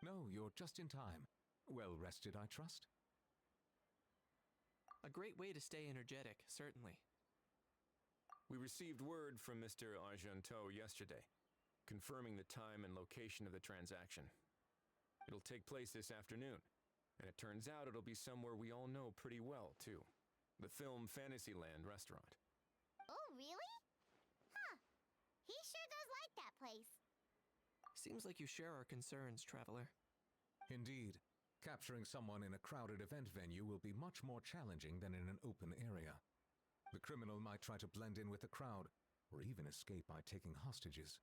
No, you're just in time. Well rested, I trust? A great way to stay energetic, certainly. We received word from Mr. Argenteau yesterday, confirming the time and location of the transaction. It'll take place this afternoon, and it turns out it'll be somewhere we all know pretty well, too. The Film Fantasyland restaurant. Oh, really? Huh. He sure does like that place. Seems like you share our concerns, Traveler. Indeed. Capturing someone in a crowded event venue will be much more challenging than in an open area. The criminal might try to blend in with the crowd, or even escape by taking hostages.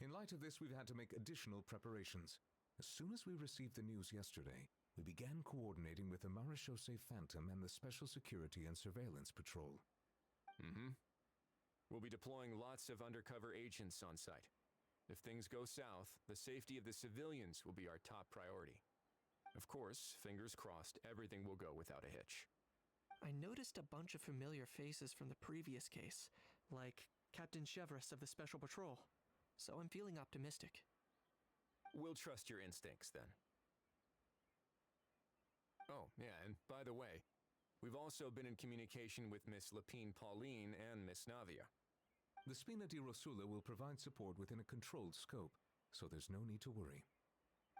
In light of this, we've had to make additional preparations. As soon as we received the news yesterday, we began coordinating with the Marechaussee Phantom and the Special Security and Surveillance Patrol. We'll be deploying lots of undercover agents on site. If things go south, the safety of the civilians will be our top priority. Of course, fingers crossed, everything will go without a hitch. I noticed a bunch of familiar faces from the previous case, like Captain Chevres of the Special Patrol, so I'm feeling optimistic. We'll trust your instincts, then. Oh, yeah, and by the way, we've also been in communication with Miss Lapine Pauline and Miss Navia. The Spina di Rosula will provide support within a controlled scope, so there's no need to worry.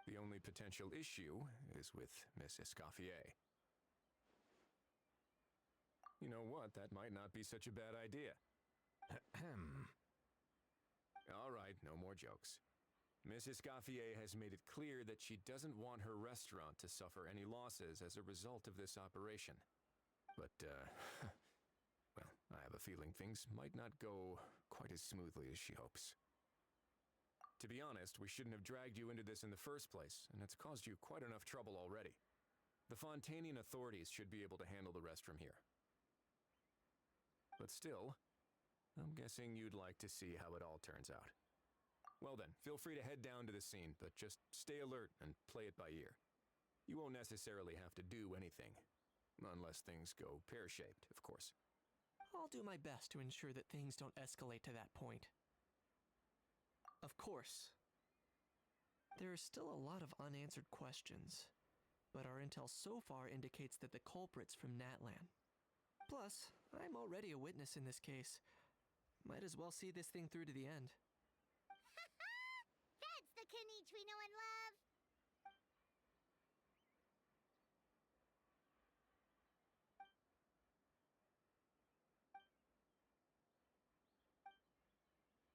The only potential issue is with Miss Escoffier. You know what? That might not be such a bad idea. Ahem. All right, no more jokes. Miss Escoffier has made it clear that she doesn't want her restaurant to suffer any losses as a result of this operation. But, well, I have a feeling things might not go quite as smoothly as she hopes. To be honest, we shouldn't have dragged you into this in the first place, and it's caused you quite enough trouble already. The Fontanian authorities should be able to handle the rest from here. But still, I'm guessing you'd like to see how it all turns out. Well then, feel free to head down to the scene, but just stay alert and play it by ear. You won't necessarily have to do anything, unless things go pear-shaped, of course. I'll do my best to ensure that things don't escalate to that point. Of course. There are still a lot of unanswered questions, but our intel so far indicates that the culprit's from Natlan. Plus, I'm already a witness in this case. Might as well see this thing through to the end. That's the Knight we know and love.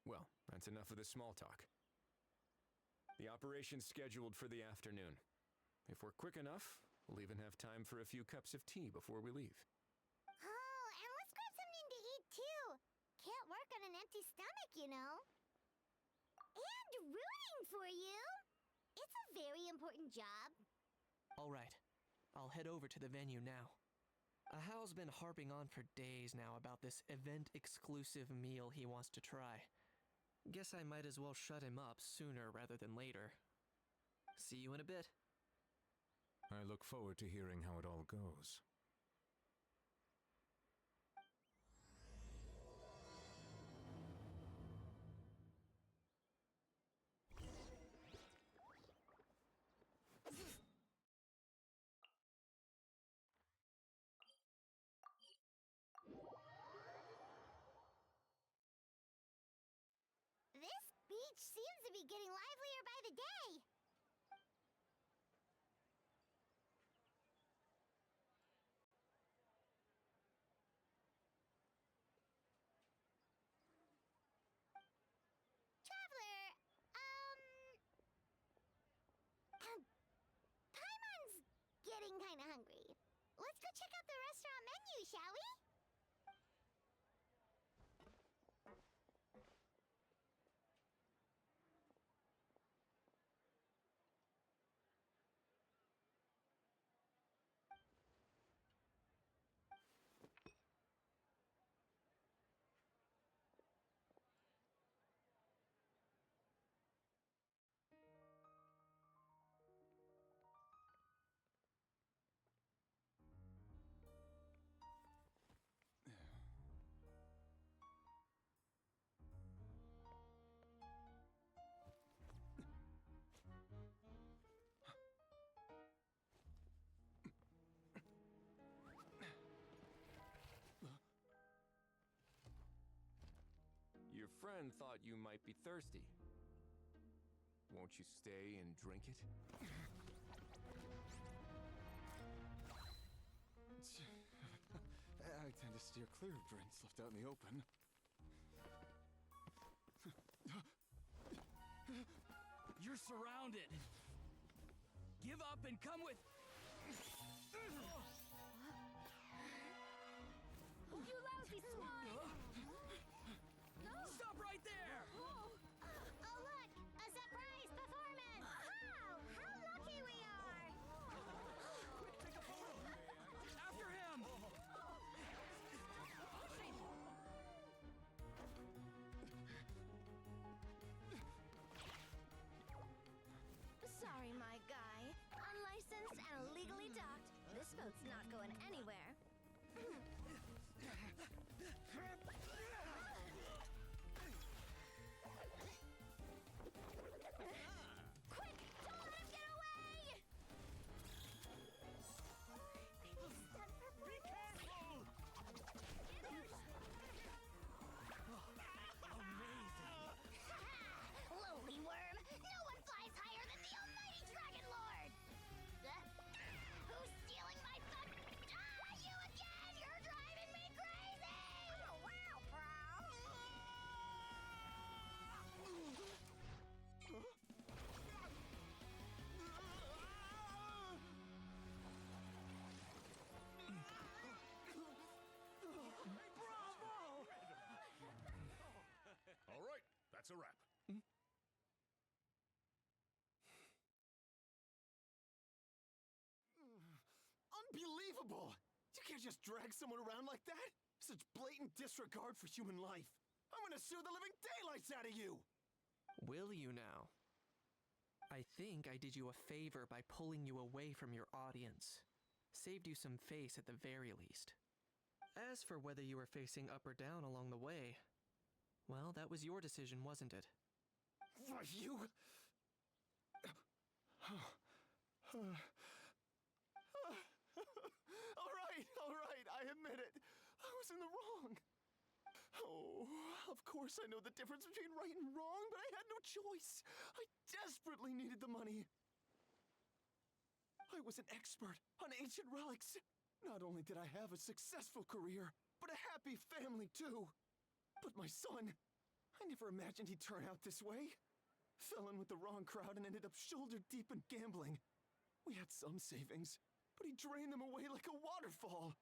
Well, that's enough of the small talk. The operation's scheduled for the afternoon. If we're quick enough, we'll even have time for a few cups of tea before we leave. Oh, and let's grab something to eat too. Can't work on an empty stomach, you know. And rooting for you. It's a very important job. All right, I'll head over to the venue now. Ahal's been harping on for days now about this event-exclusive meal he wants to try. Guess I might as well shut him up sooner rather than later. See you in a bit. I look forward to hearing how it all goes. This beach seems to be getting livelier by the day. Traveler, Paimon's getting kinda hungry. Let's go check out the restaurant menu, shall we? friend thought you might be thirsty. Won't you stay and drink it? I tend to steer clear of drinks left out in the open. You're surrounded. Give up and come with. You lousy swine! Stop right there! Oh, look! A surprise performance! Wow! How lucky we are! After him! Sorry, my guy. Unlicensed and illegally docked. This boat's not going anywhere. Quick! Don't let him get away! Stunt performance. Lowly worm! No one flies higher than the almighty Dragon Lord! Who's stealing my fun? Ah, you again! You're driving me crazy! Oh, wow, bro! All right, that's a wrap. Unbelievable! You can't just drag someone around like that! Such blatant disregard for human life! I'm gonna sue the living daylights out of you! Will you now? I think I did you a favor by pulling you away from your audience. Saved you some face at the very least. As for whether you were facing up or down along the way, well, that was your decision, wasn't it? Why, you... all right, I admit it. I was in the wrong. Oh, of course I know the difference between right and wrong, but I had no choice. I desperately needed the money. I was an expert on ancient relics. Not only did I have a successful career, but a happy family too. But my son, I never imagined he'd turn out this way. Fell in with the wrong crowd and ended up shoulder deep in gambling. We had some savings, but he drained them away like a waterfall.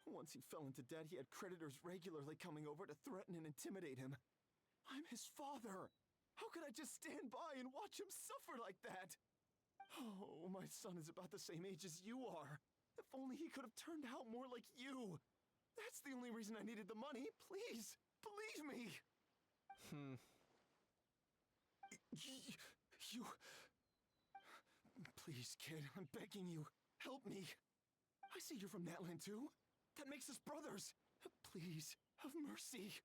Once he fell into debt, he had creditors regularly coming over to threaten and intimidate him. I'm his father. How could I just stand by and watch him suffer like that? Oh, my son is about the same age as you are. If only he could have turned out more like you. That's the only reason I needed the money. Please, believe me. You... Please, kid, I'm begging you. Help me. I see you're from Natland too. That makes us brothers. Please, have mercy.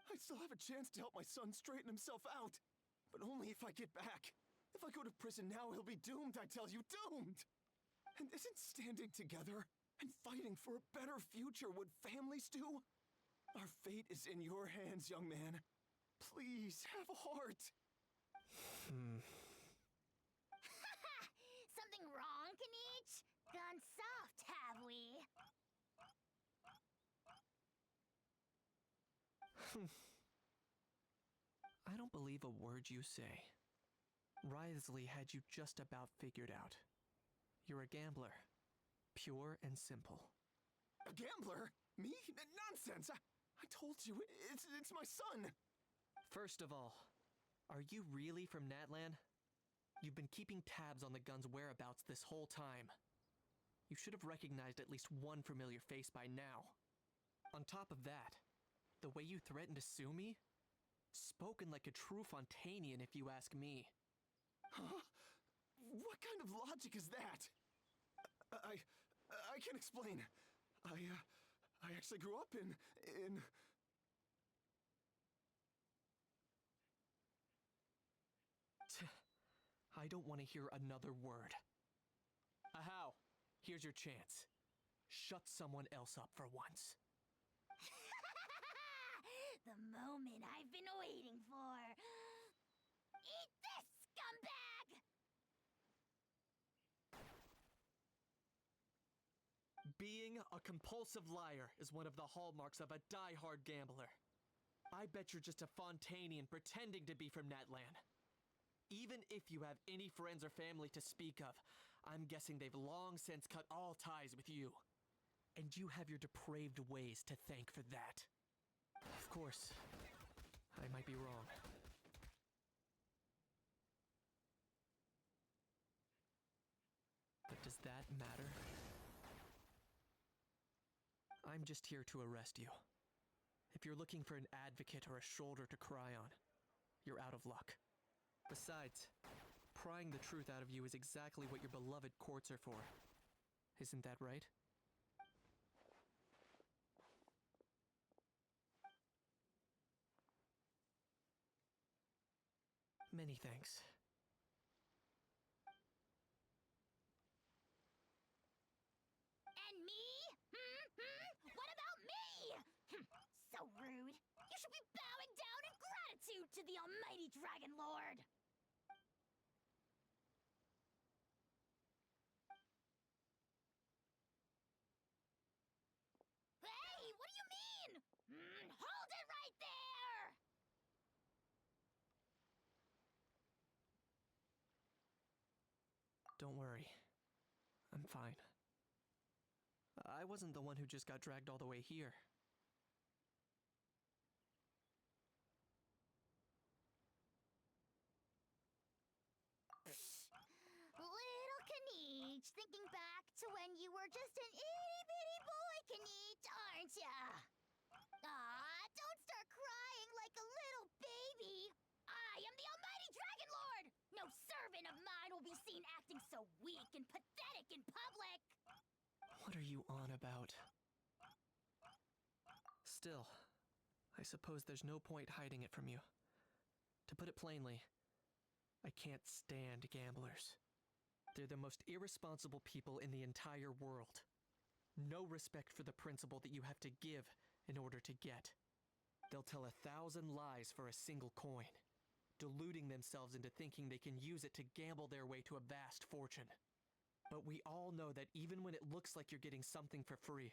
I still have a chance to help my son straighten himself out. But only if I get back. If I go to prison now, he'll be doomed, I tell you, doomed! And isn't standing together and fighting for a better future what families do? Our fate is in your hands, young man. Please, have a heart. Something wrong, Kanich? Gone soft, have we? I don't believe a word you say. Wriothesley had you just about figured out. You're a gambler. Pure and simple. A gambler? Me? Nonsense! I told you, it's my son! First of all, are you really from Natlan? You've been keeping tabs on the gun's whereabouts this whole time. You should have recognized at least one familiar face by now. On top of that, the way you threatened to sue me? Spoken like a true Fontanian, if you ask me. Huh? What kind of logic is that? I can explain. I actually grew up in... I don't want to hear another word. Ahow, here's your chance. Shut someone else up for once. The moment I've been waiting for. Eat this, scumbag! Being a compulsive liar is one of the hallmarks of a die-hard gambler. I bet you're just a Fontainian pretending to be from Natlan. Even if you have any friends or family to speak of, I'm guessing they've long since cut all ties with you. And you have your depraved ways to thank for that. Of course, I might be wrong. But does that matter? I'm just here to arrest you. If you're looking for an advocate or a shoulder to cry on, you're out of luck. Besides, prying the truth out of you is exactly what your beloved courts are for. Isn't that right? Many thanks. And me? What about me? So rude. You should be bowing down in gratitude to the almighty Dragon Lord. Hey, what do you mean? Hold it right there! Don't worry. I'm fine. I wasn't the one who just got dragged all the way here. Little Kniech, thinking back to when you were just an itty-bitty boy, Kniech, aren't ya? Aw, don't start crying like a little baby. I am the almighty Dragon Lord! No servant of mine will be seen acting so weak and pathetic in public! What are you on about? Still, I suppose there's no point hiding it from you. To put it plainly, I can't stand gamblers. They're the most irresponsible people in the entire world. No respect for the principle that you have to give in order to get. They'll tell 1,000 lies for a single coin, deluding themselves into thinking they can use it to gamble their way to a vast fortune. But we all know that even when it looks like you're getting something for free,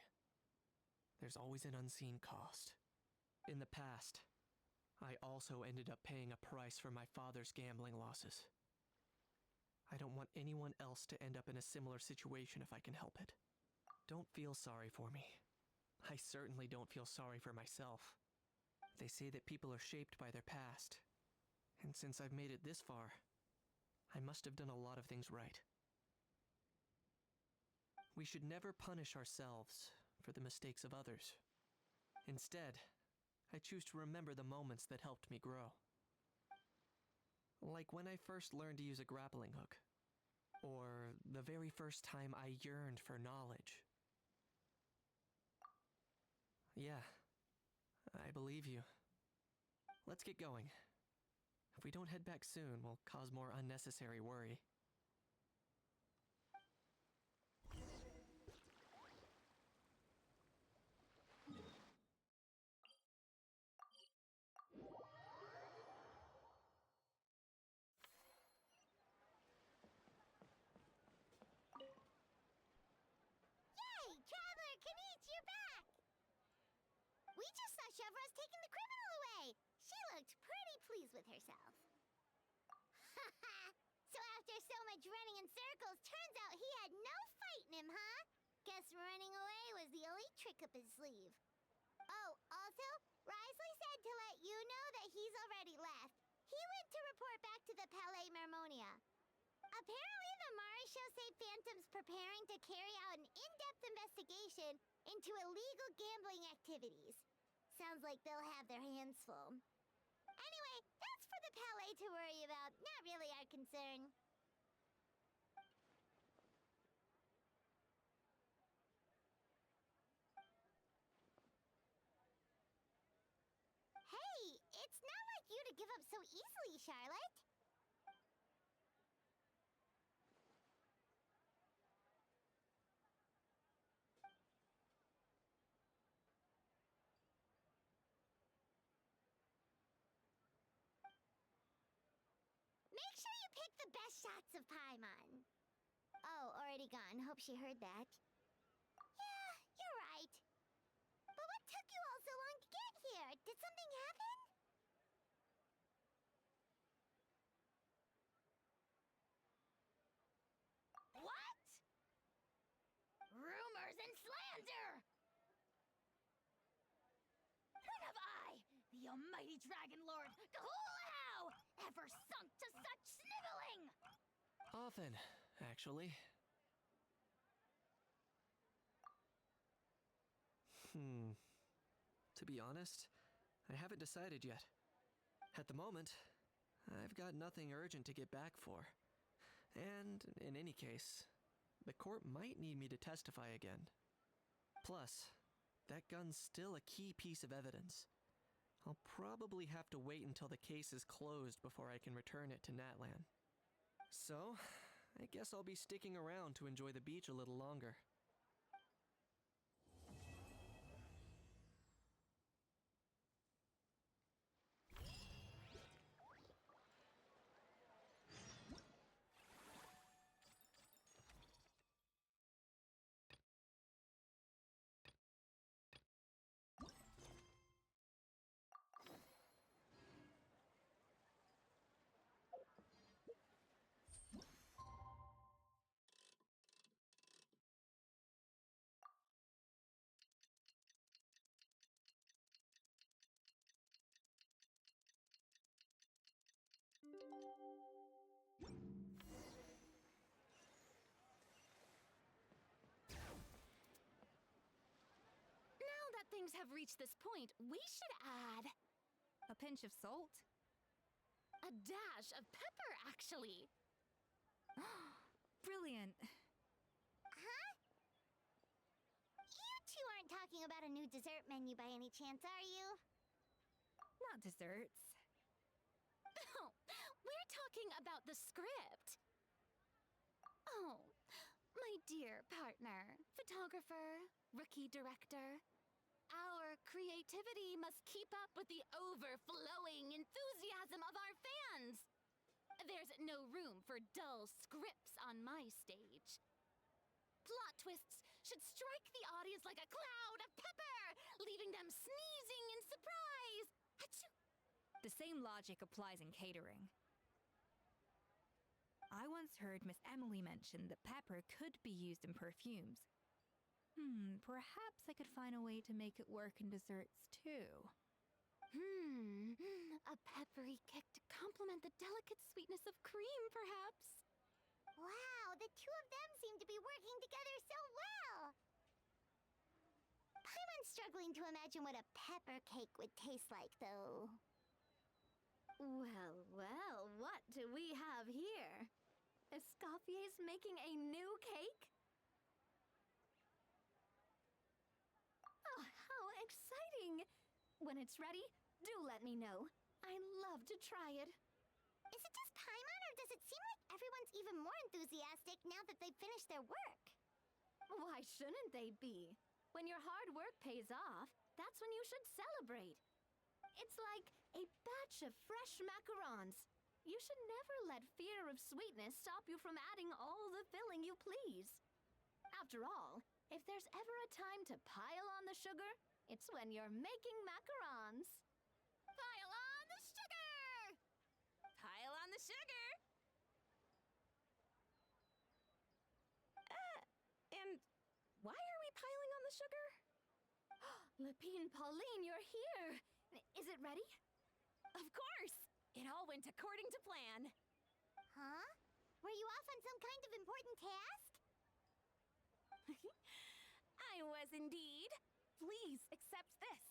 there's always an unseen cost. In the past, I also ended up paying a price for my father's gambling losses. I don't want anyone else to end up in a similar situation if I can help it. Don't feel sorry for me. I certainly don't feel sorry for myself. They say that people are shaped by their past. And since I've made it this far, I must have done a lot of things right. We should never punish ourselves for the mistakes of others. Instead, I choose to remember the moments that helped me grow. Like when I first learned to use a grappling hook. Or the very first time I yearned for knowledge. Yeah, I believe you. Let's get going. If we don't head back soon, we'll cause more unnecessary worry. Yay! Traveler Kniech, you're back! We just saw Chevro's taking the criminal away. She looked pretty pleased with herself. So after so much running in circles, turns out he had no fight in him, huh? Guess running away was the only trick up his sleeve. Oh, also, Risley said to let you know that he's already left. He went to report back to the Palais Mermonia. Apparently, the Marisho say Phantom's preparing to carry out an in-depth investigation into illegal gambling activities. Sounds like they'll have their hands full. Anyway, that's for the Palais to worry about, not really our concern. Hey, it's not like you to give up so easily, Charlotte. Make sure you pick the best shots of Paimon. Oh, already gone. Hope she heard that. Yeah, you're right. But what took you all so long to get here? Did something happen? What? Rumors and slander! When have I, the almighty Dragon Lord, Kahulahau, ever sunk to such sniveling? Often, actually. To be honest, I haven't decided yet. At the moment, I've got nothing urgent to get back for. And in any case, the court might need me to testify again. Plus, that gun's still a key piece of evidence. I'll probably have to wait until the case is closed before I can return it to Natlan. So, I guess I'll be sticking around to enjoy the beach a little longer. Now that things have reached this point, we should add A pinch of salt? a dash of pepper, actually. Brilliant. Huh? You two aren't talking about a new dessert menu by any chance, are you? Not desserts. Oh, we're talking about the script. Oh, my dear partner, photographer, rookie director. Our creativity must keep up with the overflowing enthusiasm of our fans. There's no room for dull scripts on my stage. Plot twists should strike the audience like a cloud of pepper, leaving them sneezing in surprise. Achoo! The same logic applies in catering. I once heard Miss Emily mention that pepper could be used in perfumes. Perhaps I could find a way to make it work in desserts too. A peppery kick to complement the delicate sweetness of cream, perhaps. Wow, the two of them seem to be working together so well. Paimon's struggling to imagine what a pepper cake would taste like, though. Well, well, what do we have here? Escoffier's making a new cake? Oh, how exciting! When it's ready, do let me know. I love to try it. Is it just Paimon, or does it seem like everyone's even more enthusiastic now that they've finished their work? Why shouldn't they be? When your hard work pays off, that's when you should celebrate. It's like a batch of fresh macarons. You should never let fear of sweetness stop you from adding all the filling you please. After all, if there's ever a time to pile on the sugar, it's when you're making macarons. Pile on the sugar! Pile on the sugar! And why are we piling on the sugar? Lepine Pauline, you're here! Is it ready? Of course! It all went according to plan. Huh? Were you off on some kind of important task? I was indeed. Please accept this.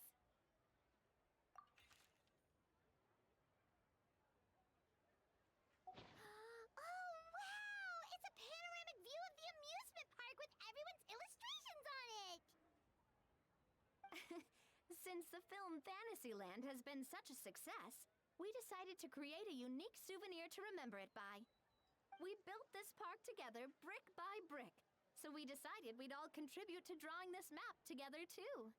Oh, wow! It's a panoramic view of the amusement park with everyone's illustrations on it! Since the film Fantasyland has been such a success, we decided to create a unique souvenir to remember it by. We built this park together brick by brick, so we decided we'd all contribute to drawing this map together too.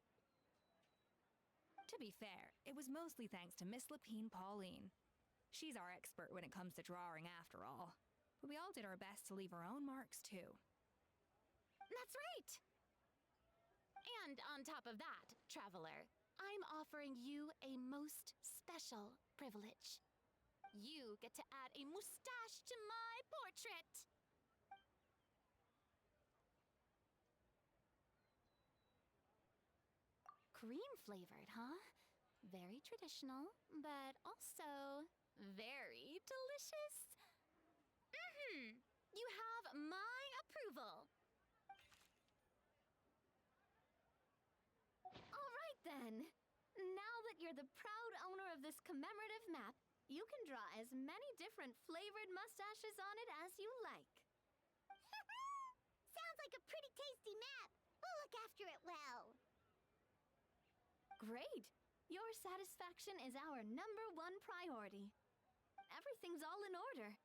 To be fair, it was mostly thanks to Miss Lepine Pauline. She's our expert when it comes to drawing, after all. But we all did our best to leave our own marks, too. That's right! And on top of that, traveler, I'm offering you a most special privilege. You get to add a mustache to my portrait! Cream flavored, huh? Very traditional, but also very delicious. You have my approval. All right then. Now that you're the proud owner of this commemorative map, you can draw as many different flavored mustaches on it as you like. Sounds like a pretty tasty map. We'll look after it well. Great! Your satisfaction is our #1 priority. Everything's all in order.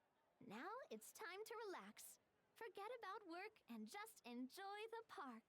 Now it's time to relax. Forget about work and just enjoy the park.